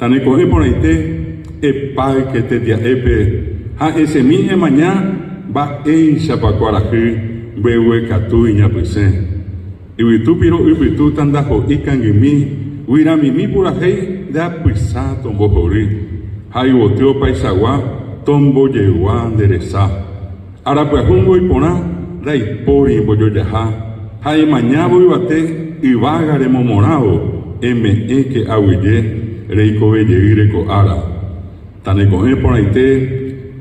Tanekohe poraite epai que te diaepe ha ese mi mañana va eisa pa cuaraje bewe katu iñapise ibitu piro ibitu tandajo ikangimi wirami mi purajei da pisa tombo jori hai boteo paisawa tombo yewa nderesa arapajungo ipona da ipori boyoyaha hai mañabo ibate ibagare momorao que aguille reiko belle ko ara tanekohe poraite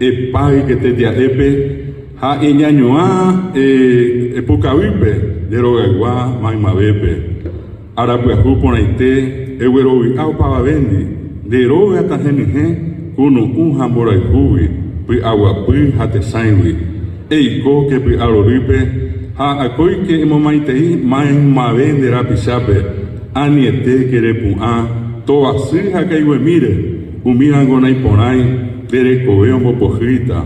epai que te diaepe ha iñañoa epocavipe de rogaguá maimabepe arapuahu ponaite ewerovi aupavavendi de roga tajenije kuno hamboraihuvi pi aguapi hatesaivi eiko que pi aroripe ha akoi que emomaitei maimavende rapisape aniete que repua toasi hakaiwe mire umirango naiponai dere coveo mopojita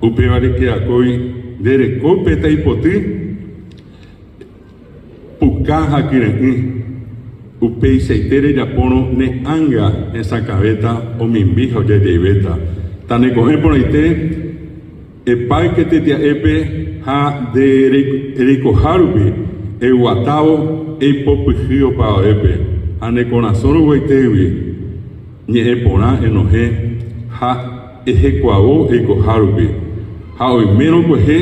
upevare que acoi dere copeta ipoti pucaja kirei upei seitere yapono ne anga esa cabeta o mimbijo ya lleveta tane coge por aite epai que te epe ha de recojarubi e guatao e popijio pa epe ane conazoro guaitevi ni epona enoje ha ejecuavo ecojarubi ha hoy menos coge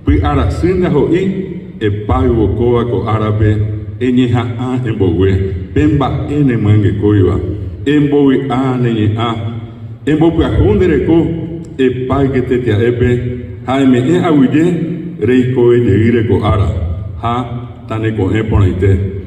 pi aracinda hoi epai bocoa co árabe eñeja a embogue pemba ene mangue coiba embowi a neñe a embowi ajundere ko epai que te epe jaime aguille reiko e ko ara ha tane coge por aite